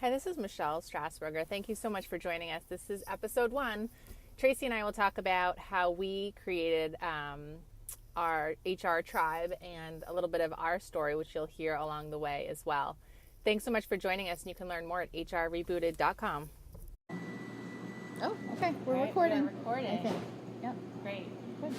Hi, this is Michelle Strasburger. Thank you so much for joining us. This is episode 1. Tracy and I will talk about how we created our HR tribe and a little bit of our story, which you'll hear along the way as well. Thanks so much for joining us, and you can learn more at hrrebooted.com. Oh, okay. We're recording. We're recording. I think. Yep. Great. Good.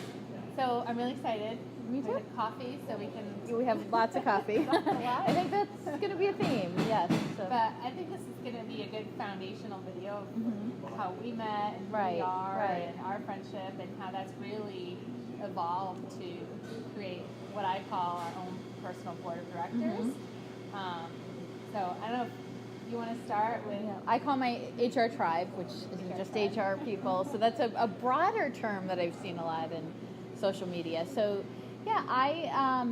So I'm really excited. Me too. We have coffee, so we can... We have lots of coffee. I think that's going to be a theme, yes. So. But I think this is going to be a good foundational video of how we met and who we are and our friendship and how that's really evolved to create what I call our own personal board of directors. So I don't know if you want to start with... Yeah. I call my HR tribe, which isn't just HR people. So that's a broader term that I've seen a lot in social media. So yeah, I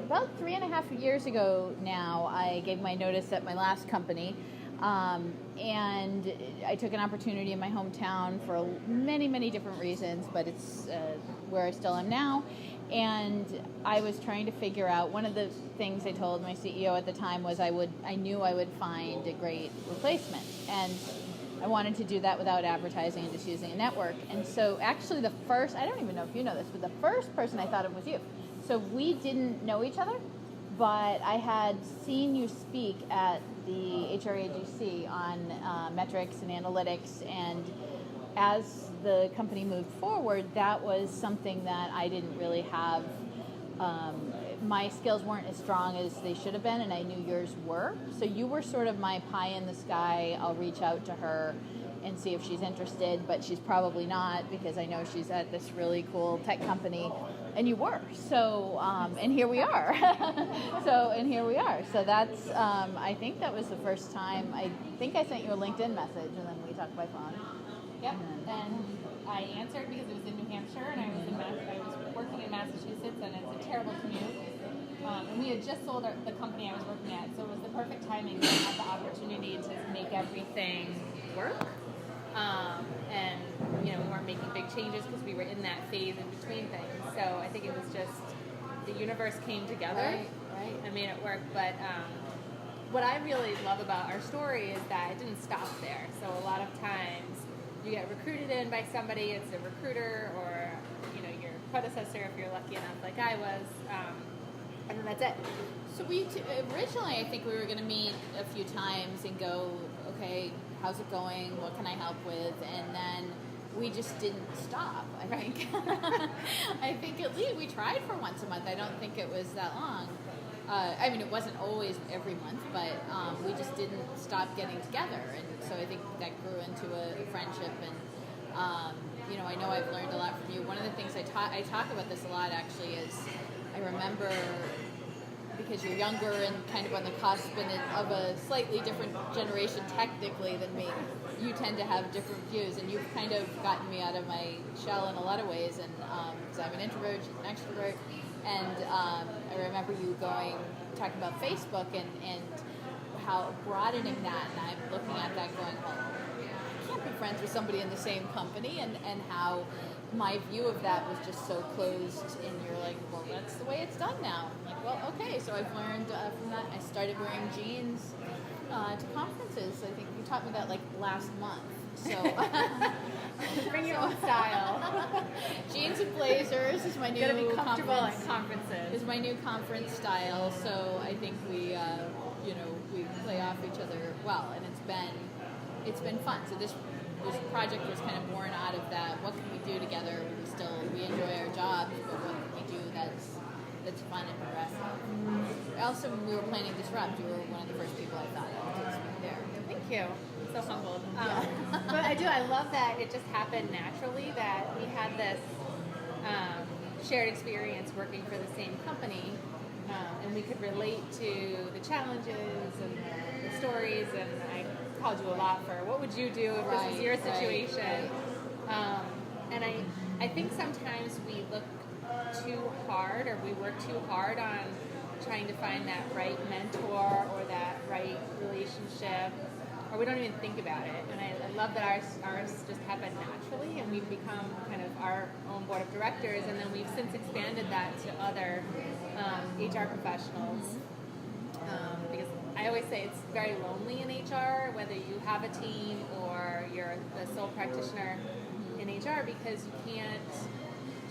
about 3.5 years ago now, I gave my notice at my last company, and I took an opportunity in my hometown for many, many different reasons, but it's where I still am now. And I was trying to figure out, one of the things I told my CEO at the time was I knew I would find a great replacement, and I wanted to do that without advertising and just using a network. And so actually the first, I don't even know if you know this, but the first person I thought of was you. So we didn't know each other, but I had seen you speak at the HRAGC on metrics and analytics, and as the company moved forward, that was something that I didn't really have. My skills weren't as strong as they should have been, and I knew yours were. So you were sort of my pie in the sky. I'll reach out to her and see if she's interested, but she's probably not, because I know she's at this really cool tech company, and you were. So, and here we are. So that's, I think that was the first time, I think I sent you a LinkedIn message, and then we talked by phone. Yep, and I answered because it was in New Hampshire, and I was working in Massachusetts, and it's a terrible commute. And we had just sold the company I was working at, so it was the perfect timing to have the opportunity to make everything work. And we weren't making big changes because we were in that phase in between things. So I think it was just the universe came together and made it work. But what I really love about our story is that it didn't stop there. So a lot of times you get recruited in by somebody, it's a recruiter or your predecessor if you're lucky enough like I was, and then that's it. So originally I think we were going to meet a few times and go, okay, how's it going? What can I help with? And then we just didn't stop, I think. I think at least we tried for once a month. I don't think it was that long. I mean, it wasn't always every month, but we just didn't stop getting together. And so I think that grew into a friendship. And, I know I've learned a lot from you. One of the things I talk about this a lot, actually, is I remember, because you're younger and kind of on the cusp of a slightly different generation technically than me, you tend to have different views, and you've kind of gotten me out of my shell in a lot of ways, and because I'm an introvert, she's an extrovert, and I remember you talking about Facebook and how broadening that, and I'm looking at that going, well, I can't be friends with somebody in the same company, and how my view of that was just so closed, and you're like, well, that's the way it's done now. I'm like, well, okay, so I've learned from that. I started wearing jeans to conferences. I think you taught me that like last month. So bring your own style. Jeans and blazers is my new be comfortable at conferences. Is my new conference style. So I think we play off each other well, and it's been fun. So this project was kind of born out of that. What can we do together? We enjoy our jobs, but what can we do that's fun and progressive? Also, when we were planning Disrupt, you were one of the first people I thought of to speak there. Thank you. I'm so humbled. But I love that it just happened naturally, that we had this shared experience working for the same company, and we could relate to the challenges and the stories, and I called you a lot for what would you do if this was your situation. And I think sometimes we look too hard, or we work too hard on trying to find that right mentor or that right relationship, or we don't even think about it. And I love that ours just happened naturally, and we've become kind of our own board of directors, and then we've since expanded that to other HR professionals. Because I I always say it's very lonely in HR, whether you have a team or you're the sole practitioner in HR, because you can't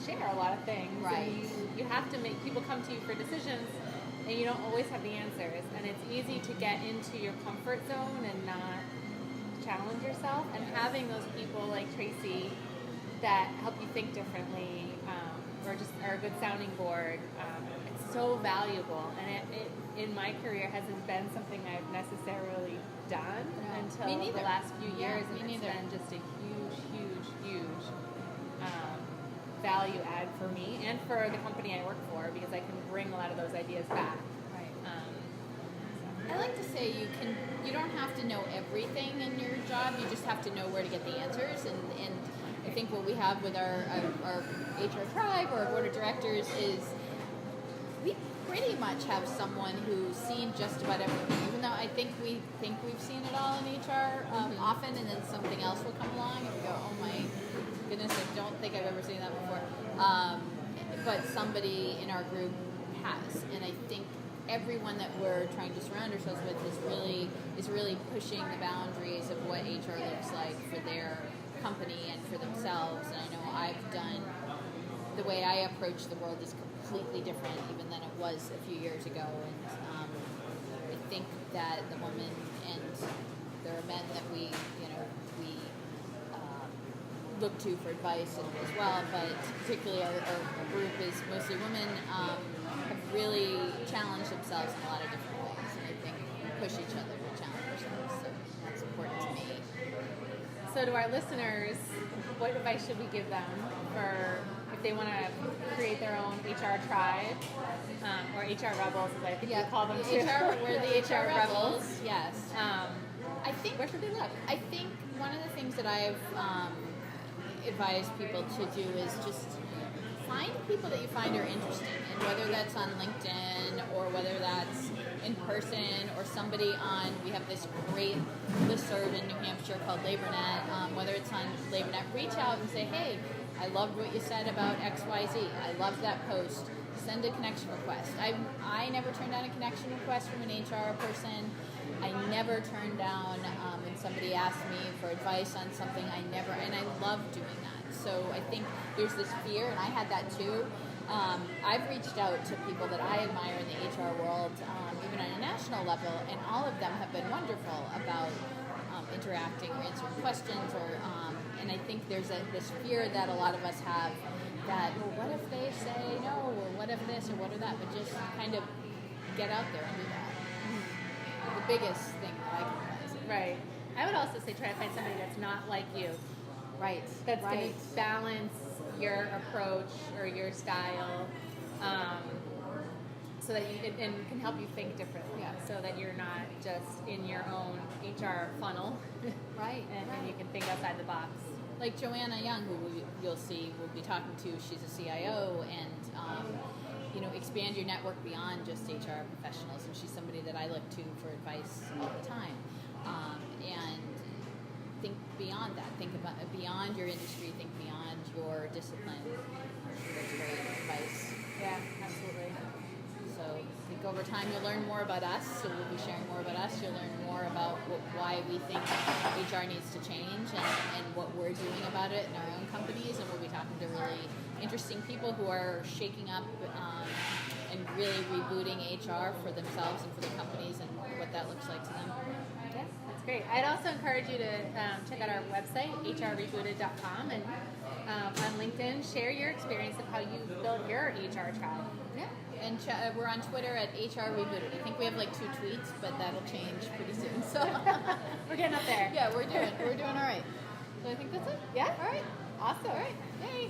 share a lot of things. Right. And you have to make people come to you for decisions, and you don't always have the answers. And it's easy to get into your comfort zone and not challenge yourself. And having those people like Tracy that help you think differently, or just are a good sounding board, it's so valuable. And it in my career hasn't been something I've necessarily done until the last few years, and it's been just a huge value add for me and for the company I work for, because I can bring a lot of those ideas back. Right. I like to say you don't have to know everything in your job. You just have to know where to get the answers. And I think what we have with our HR tribe or our board of directors is we pretty much have someone who's seen just about everything. Even though I think we've seen it all in HR often, and then something else will come along and we go, oh my goodness, I don't think I've ever seen that before. But somebody in our group has, and I think everyone that we're trying to surround ourselves with is really pushing the boundaries of what HR looks like for their company and for themselves. And I know I've done, the way I approach the world is completely different even than it was a few years ago. And I think that the women, and there are men that we look to for advice as well, but particularly our group is mostly women, have really challenged themselves in a lot of different ways, and I think we push each other to challenge ourselves, so that's important to me. So to our listeners, what advice should we give them for if they want to create their own HR tribe, or HR rebels, as I think we call them too? We're the HR rebels, yes. I think, where should they look? I think one of the things that I've advise people to do is just find people that you find are interesting, and whether that's on LinkedIn or whether that's in person or somebody on, we have this great listserv in New Hampshire called LaborNet, whether it's on LaborNet, reach out and say, hey, I loved what you said about XYZ, I loved that post, send a connection request. I never turn down a connection request from an HR person. I never turn down when somebody asks me for advice on something. And I love doing that. So I think there's this fear, and I had that too. I've reached out to people that I admire in the HR world, even on a national level, and all of them have been wonderful about interacting or answering questions. And I think there's this fear that a lot of us have that, well, what if they say no, or what if this, or what if that, but just kind of get out there and do that. The biggest thing that I can advise. Right. I would also say try to find somebody that's not like you. Right. That's going to balance your approach or your style, so that you can help you think differently. Yeah. So that you're not just in your own HR funnel. Right. And you can think outside the box. Like Joanna Young, who you'll see we'll be talking to, she's a CIO, and expand your network beyond just HR professionals, and she's somebody that I look to for advice all the time. And think beyond that. Think about beyond your industry. Think beyond your discipline. That's great advice. Yeah, absolutely. So I think over time you'll learn more about us. So we'll be sharing more about us. You'll learn more about why we think HR needs to change and what we're doing about it in our own companies. And we'll be talking to really interesting people who are shaking up and really rebooting HR for themselves and for their companies, and what that looks like to them. Yeah, that's great. I'd also encourage you to check out our website, hrrebooted.com, and on LinkedIn, share your experience of how you built your HR tribe. Yeah, and we're on Twitter at HR Rebooted. I think we have like 2 tweets, but that'll change pretty soon. So we're getting up there. Yeah, we're doing all right. So I think that's it. Yeah. All right. Awesome. All right. Yay.